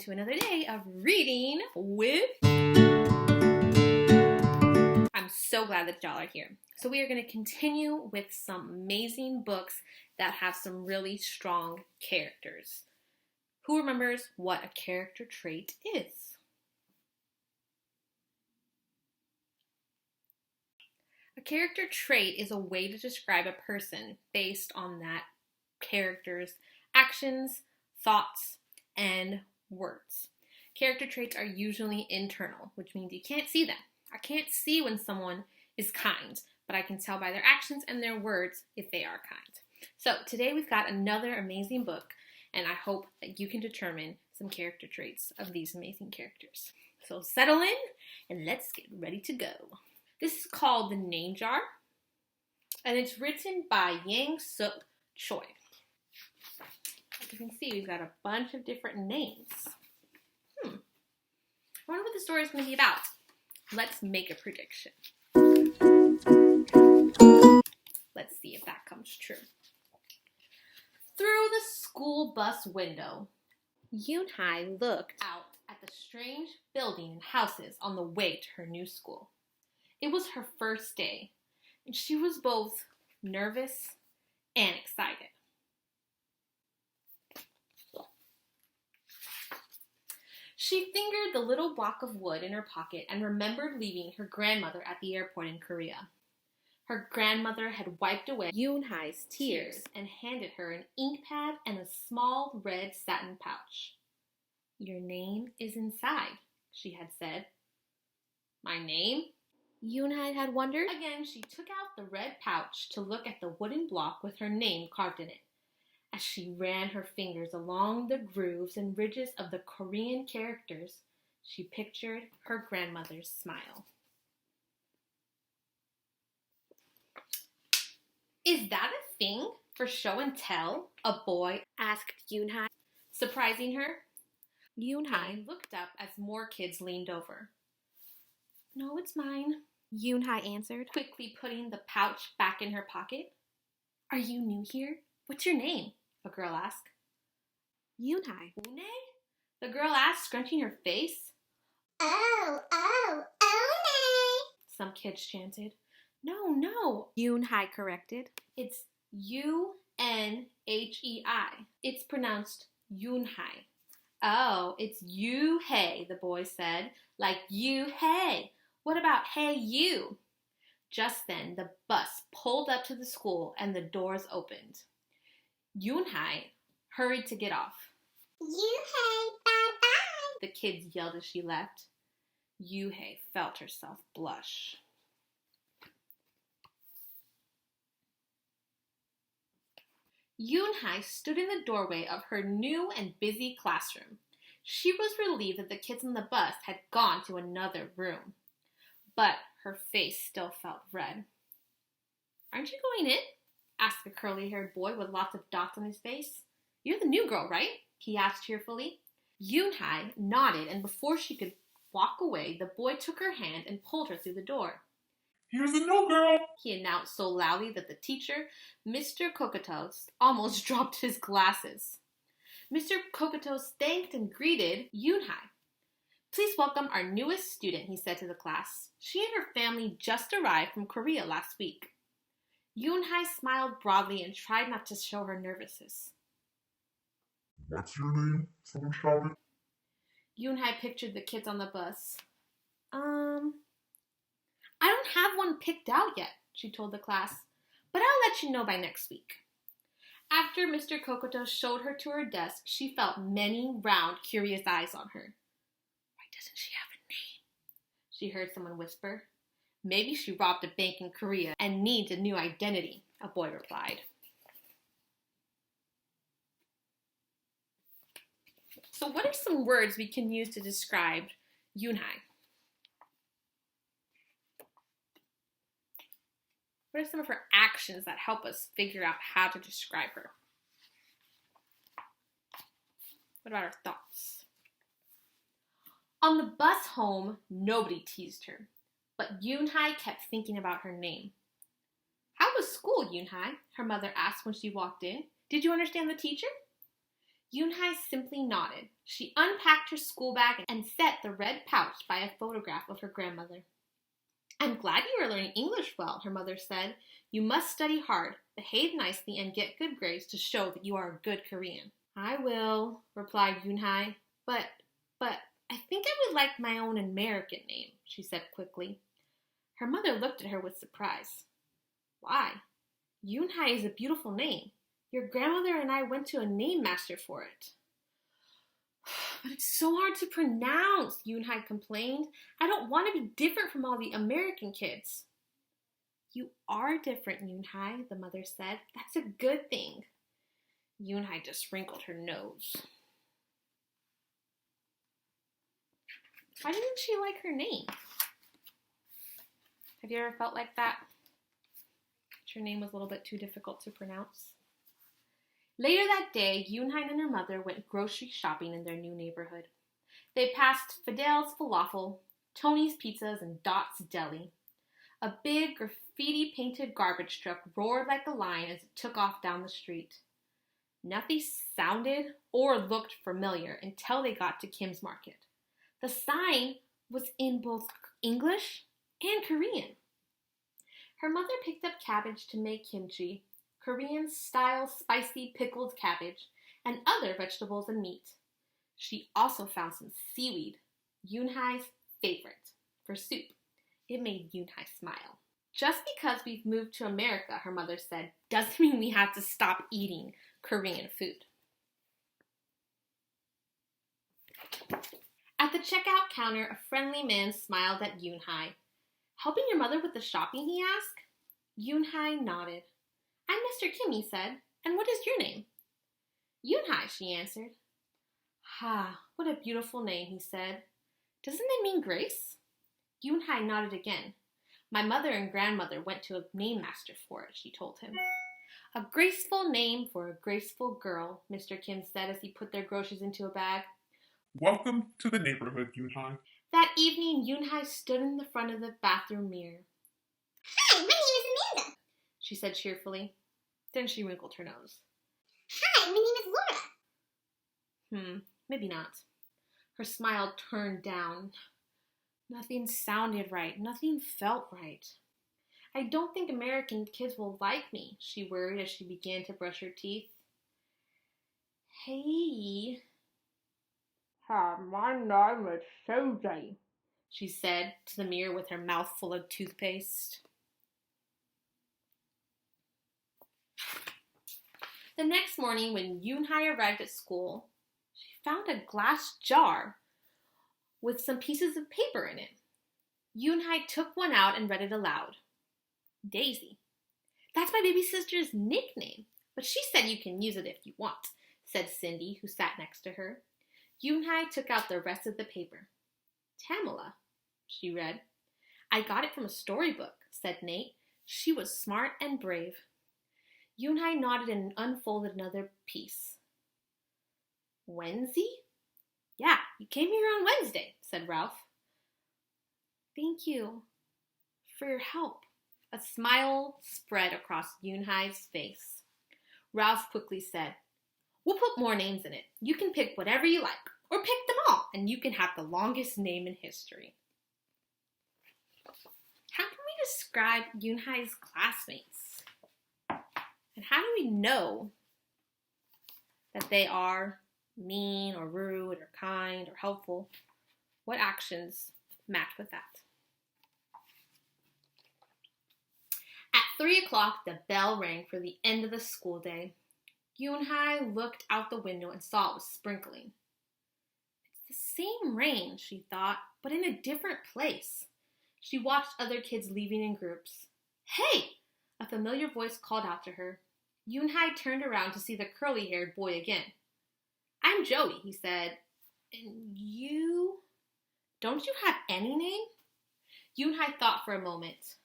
to another day of reading with... I'm so glad that y'all are here. So we are going to continue with some amazing books that have some really strong characters. Who remembers what a character trait is? A character trait is a way to describe a person based on that character's actions, thoughts, and words. Character traits are usually internal, which means you can't see them. I can't see when someone is kind, but I can tell by their actions and their words if they are kind. So today we've got another amazing book, and I hope that you can determine some character traits of these amazing characters. So settle in and let's get ready to go. This is called The Name Jar, and it's written by Yang Suk Choi. As you can see, we've got a bunch of different names. I wonder what the story is going to be about. Let's make a prediction. Let's see if that comes true. Through the school bus window, Yoon-hai looked out at the strange building and houses on the way to her new school. It was her first day, and she was both nervous and excited. She fingered the little block of wood in her pocket and remembered leaving her grandmother at the airport in Korea. Her grandmother had wiped away Yoon-hai's tears and handed her an ink pad and a small red satin pouch. "Your name is inside," she had said. "My name?" Yoon-hai had wondered. Again, she took out the red pouch to look at the wooden block with her name carved in it. As she ran her fingers along the grooves and ridges of the Korean characters, she pictured her grandmother's smile. "Is that a thing for show and tell?" a boy asked Yoon-hai, surprising her. Yoon-hai looked up as more kids leaned over. "No, it's mine," Yoon-hai answered, quickly putting the pouch back in her pocket. "Are you new here? What's your name?" a girl asked. "Yoon-hai." "Une?" the girl asked, scrunching her face. Oh, One," some kids chanted. No, Yoon-hai corrected. "It's Unhei. It's pronounced Yoon-hai." "Oh, it's you-hey," the boy said. "Like you-hey. What about hey you?" Just then, the bus pulled up to the school and the doors opened. Yoon-hai hurried to get off. "Yoo-hey, bye-bye," the kids yelled as she left. Yoo-hey felt herself blush. Yoon-hai stood in the doorway of her new and busy classroom. She was relieved that the kids on the bus had gone to another room, but her face still felt red. "Aren't you going in?" asked a curly-haired boy with lots of dots on his face. "You're the new girl, right?" he asked cheerfully. Yoon-hai nodded, and before she could walk away, the boy took her hand and pulled her through the door. "Here's the new girl," he announced so loudly that the teacher, Mr. Kokotos, almost dropped his glasses. Mr. Kokotos thanked and greeted Yoon-hai. "Please welcome our newest student," he said to the class. "She and her family just arrived from Korea last week." Yoon-hai smiled broadly and tried not to show her nervousness. "What's your name?" someone shouted. Yoon-hai pictured the kids on the bus. I don't have one picked out yet," she told the class, "but I'll let you know by next week." After Mr. Kokoto showed her to her desk, she felt many round, curious eyes on her. "Why doesn't she have a name?" she heard someone whisper. "Maybe she robbed a bank in Korea and needs a new identity," a boy replied. So what are some words we can use to describe Yoon-hai? What are some of her actions that help us figure out how to describe her? What about her thoughts? On the bus home, nobody teased her, but Yoon-hai kept thinking about her name. "How was school, Yoon-hai?" her mother asked when she walked in. "Did you understand the teacher?" Yoonhye simply nodded. She unpacked her school bag and set the red pouch by a photograph of her grandmother. I'm glad you are learning English well, her mother said. You must study hard, behave nicely, and get good grades to show that you are a good Korean. I will, replied Yoonhye, but I think I would like my own American name, she said quickly. Her mother looked at her with surprise. Why? Yoonhye is a beautiful name. Your grandmother and I went to a name master for it. But it's so hard to pronounce, Yoonhye complained. I don't want to be different from all the American kids. You are different, Yoonhye, the mother said. That's a good thing. Yoonhye just wrinkled her nose. Why didn't she like her name? Have you ever felt like that? That your name was a little bit too difficult to pronounce? Later that day, Yoonhye and her mother went grocery shopping in their new neighborhood. They passed Fidel's Falafel, Tony's Pizzas, and Dot's Deli. A big graffiti-painted garbage truck roared like a lion as it took off down the street. Nothing sounded or looked familiar until they got to Kim's Market. The sign was in both English and Korean. Her mother picked up cabbage to make kimchi, Korean-style spicy pickled cabbage, and other vegetables and meat. She also found some seaweed, Yoonhye's favorite, for soup. It made Yoonhye smile. Just because we've moved to America, her mother said, doesn't mean we have to stop eating Korean food. At the checkout counter, a friendly man smiled at Yoonhye. Helping your mother with the shopping, he asked. Yoonhye nodded. I'm Mr. Kim, he said. And what is your name? Yoonhye, she answered. Ha, what a beautiful name, he said. Doesn't it mean grace? Yoonhye nodded again. My mother and grandmother went to a name master for it, she told him. A graceful name for a graceful girl, Mr. Kim said as he put their groceries into a bag. Welcome to the neighborhood, Yoonhye. That evening, Yoonhye stood in the front of the bathroom mirror. Hi, my name is Amanda, she said cheerfully. Then she wrinkled her nose. Hi, my name is Laura. Maybe not. Her smile turned down. Nothing sounded right. Nothing felt right. I don't think American kids will like me, she worried as she began to brush her teeth. Hey. Hi, my name is Susie, she said to the mirror with her mouth full of toothpaste. The next morning, when Yoonhye arrived at school, she found a glass jar with some pieces of paper in it. Yoonhye took one out and read it aloud. Daisy. That's my baby sister's nickname, but she said you can use it if you want, said Cindy, who sat next to her. Yoonhye took out the rest of the paper. Tamala, she read. I got it from a storybook, said Nate. She was smart and brave. Yoonhye nodded and unfolded another piece. Wednesday? Yeah, you came here on Wednesday, said Ralph. Thank you for your help. A smile spread across Yoonhye's face. Ralph quickly said, We'll put more names in it. You can pick whatever you like, or pick them all, and you can have the longest name in history. How can we describe Yoonhye's classmates? And how do we know that they are mean or rude or kind or helpful? What actions match with that? At 3 o'clock, the bell rang for the end of the school day. Yoonhye looked out the window and saw it was sprinkling. It's the same rain, she thought, but in a different place. She watched other kids leaving in groups. Hey! A familiar voice called out to her. Yoonhye turned around to see the curly-haired boy again. I'm Joey, he said. And you? Don't you have any name? Yoonhye thought for a moment.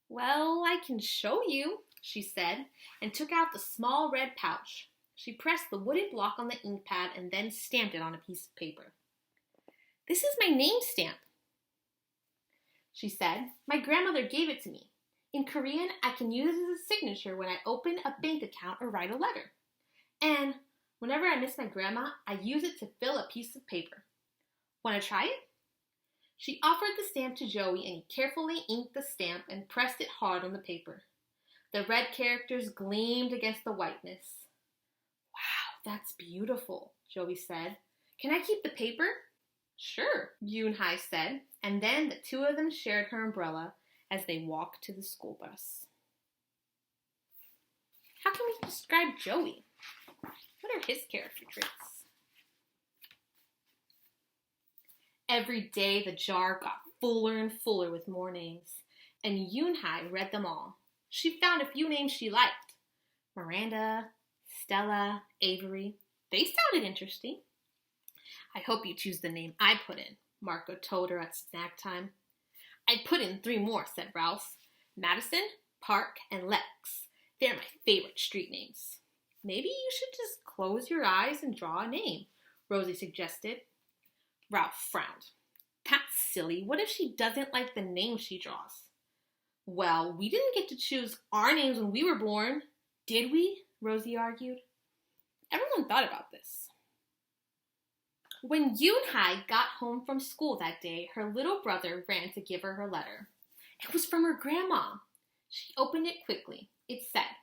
Well, I can show you, she said, and took out the small red pouch. She pressed the wooden block on the ink pad and then stamped it on a piece of paper. This is my name stamp, she said. My grandmother gave it to me. In Korean, I can use it as a signature when I open a bank account or write a letter. And Whenever I miss my grandma, I use it to fill a piece of paper. Want to try it? She offered the stamp to Joey, and he carefully inked the stamp and pressed it hard on the paper. The red characters gleamed against the whiteness. Wow, that's beautiful, Joey said. Can I keep the paper? Sure, Yoon-hai said, and then the two of them shared her umbrella as they walked to the school bus. How can we describe Joey? What are his character traits? Every day the jar got fuller and fuller with more names, and Yoon-hai read them all. She found a few names she liked. Miranda, Stella, Avery. They sounded interesting. I hope you choose the name I put in, Marco told her at snack time. I put in 3 more, said Ralph. Madison, Park, and Lex. They're my favorite street names. Maybe you should just close your eyes and draw a name, Rosie suggested. Ralph frowned. That's silly. What if she doesn't like the name she draws? Well, we didn't get to choose our names when we were born, did we? Rosie argued. Everyone thought about this. When Yoon-hai got home from school that day, her little brother ran to give her her letter. It was from her grandma. She opened it quickly. It said,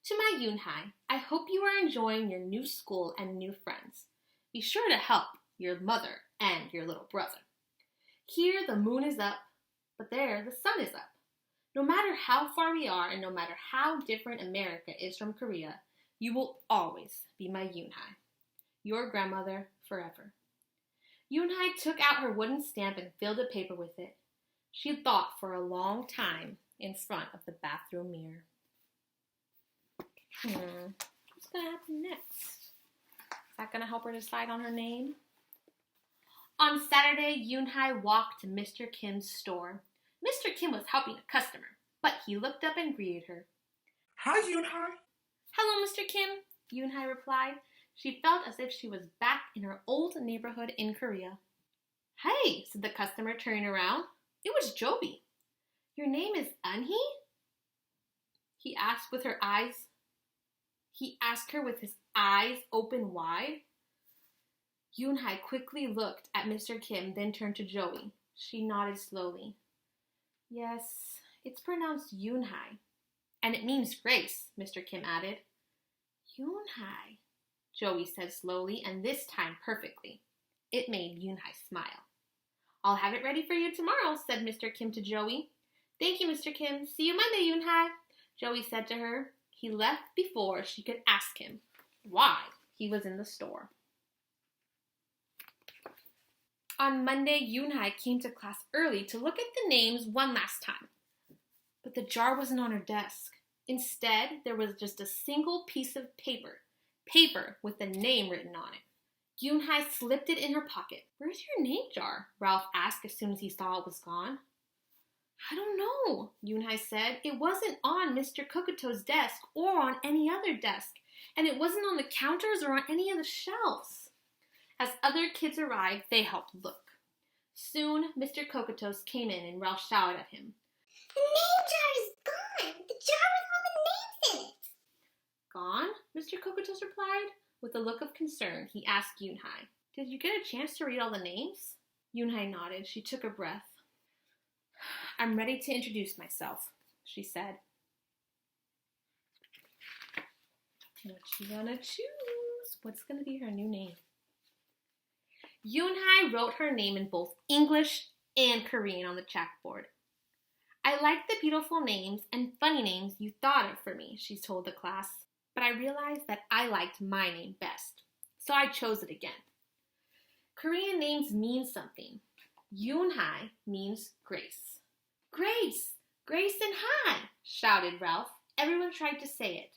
"To my Yoon-hai, I hope you are enjoying your new school and new friends. Be sure to help your mother and your little brother. Here the moon is up, but there the sun is up. No matter how far we are and no matter how different America is from Korea, you will always be my Yoon-hai. Your grandmother forever." Yoon-hai took out her wooden stamp and filled the paper with it. She thought for a long time in front of the bathroom mirror. What's going to happen next? Is that going to help her decide on her name? On Saturday, Yoon-hai walked to Mr. Kim's store. Mr. Kim was helping a customer, but he looked up and greeted her. Hi, Yoon-hai. Hello, Mr. Kim, Yoon-hai replied. She felt as if she was back in her old neighborhood in Korea. Hey, said the customer, turning around. It was Joby. Your name is Eunhee? He asked her with his eyes open wide. Yoon-hai quickly looked at Mr. Kim, then turned to Joey. She nodded slowly. Yes, it's pronounced Yoon-hai. And it means grace, Mr. Kim added. Yoon-hai, Joey said slowly, and this time perfectly. It made Yoon-hai smile. I'll have it ready for you tomorrow, said Mr. Kim to Joey. Thank you, Mr. Kim. See you Monday, Yoon-hai, Joey said to her. He left before she could ask him why he was in the store. On Monday, Yoon-hai came to class early to look at the names one last time. But the jar wasn't on her desk. Instead, there was just a single piece of paper with the name written on it. Yoon-hai slipped it in her pocket. Where's your name jar? Ralph asked as soon as he saw it was gone. I don't know, Yoon-hai said. It wasn't on Mr. Kokoto's desk or on any other desk, and it wasn't on the counters or on any of the shelves. As other kids arrived, they helped look. Soon, Mr. Kokotos came in and Ralph shouted at him. The name jar is gone. The jar with all the names in it. Gone? Mr. Kokotos replied. With a look of concern, he asked Yoon-hai, Did you get a chance to read all the names? Yoon-hai nodded. She took a breath. I'm ready to introduce myself, she said. What you gonna choose? What's gonna be her new name? Yoon-hai wrote her name in both English and Korean on the chalkboard. I like the beautiful names and funny names you thought of for me, she told the class, but I realized that I liked my name best, so I chose it again. Korean names mean something. Yoon-hai means grace. Grace! Grace and Hai! Shouted Ralph. Everyone tried to say it.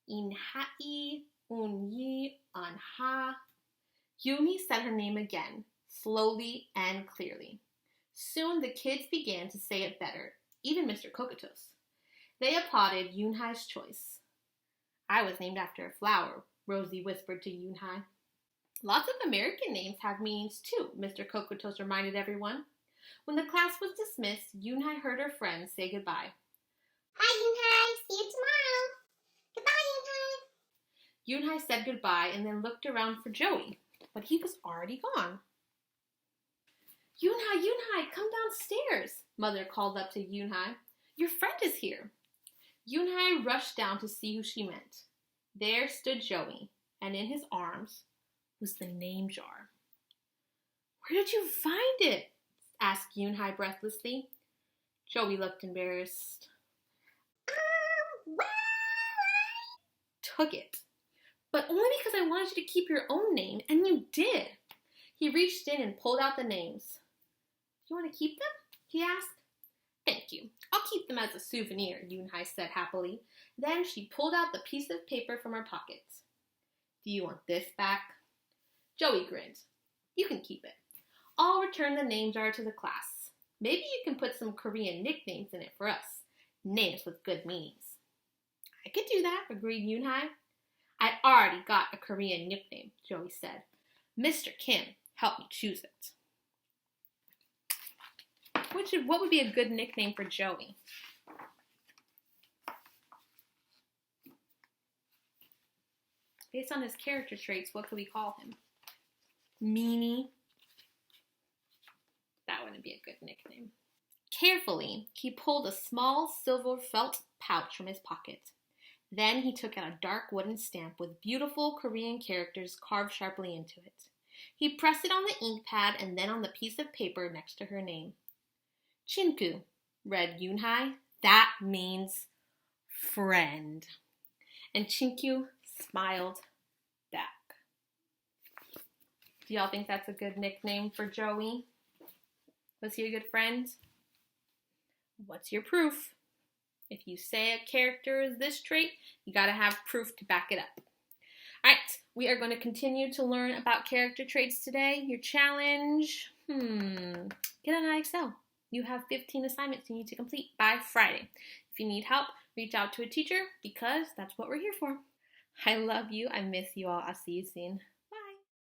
In-hai, un-yi, an-ha. Yumi said her name again, slowly and clearly. Soon the kids began to say it better, even Mr. Kokotos. They applauded Yoon-hai's choice. I was named after a flower, Rosie whispered to Yoon-hai. Lots of American names have meanings too, Mr. Kokotos reminded everyone. When the class was dismissed, Yoon-hai heard her friends say goodbye. Bye, Yoon-hai. See you tomorrow. Goodbye, Yoon-hai. Yoonhai said goodbye and then looked around for Joey, but he was already gone. Yoonhai, come downstairs, Mother called up to Yoonhai. Your friend is here. Yoonhai rushed down to see who she meant. There stood Joey, and in his arms was the name jar. Where did you find it? Asked Yoonhai breathlessly. Joey looked embarrassed. Well, Took it. But only because I wanted you to keep your own name, and you did. He reached in and pulled out the names. You want to keep them? He asked. Thank you. I'll keep them as a souvenir, Yoonhai said happily. Then she pulled out the piece of paper from her pocket. Do you want this back? Joey grinned. You can keep it. I'll return the name jar to the class. Maybe you can put some Korean nicknames in it for us. Names with good meanings. I could do that, agreed Yoonhai. I already got a Korean nickname, Joey said. Mr. Kim helped me choose it. What would be a good nickname for Joey? Based on his character traits, what could we call him? Meanie. That wouldn't be a good nickname. Carefully, he pulled a small silver felt pouch from his pocket. Then he took out a dark wooden stamp with beautiful Korean characters carved sharply into it. He pressed it on the ink pad and then on the piece of paper next to her name. Chinku, read Yoonhai. That means friend. And Chinku smiled back. Do y'all think that's a good nickname for Joey? Was he a good friend? What's your proof? If you say a character is this trait, you gotta have proof to back it up. Alright, we are going to continue to learn about character traits today. Your challenge, get on IXL. You have 15 assignments you need to complete by Friday. If you need help, reach out to a teacher because that's what we're here for. I love you. I miss you all. I'll see you soon.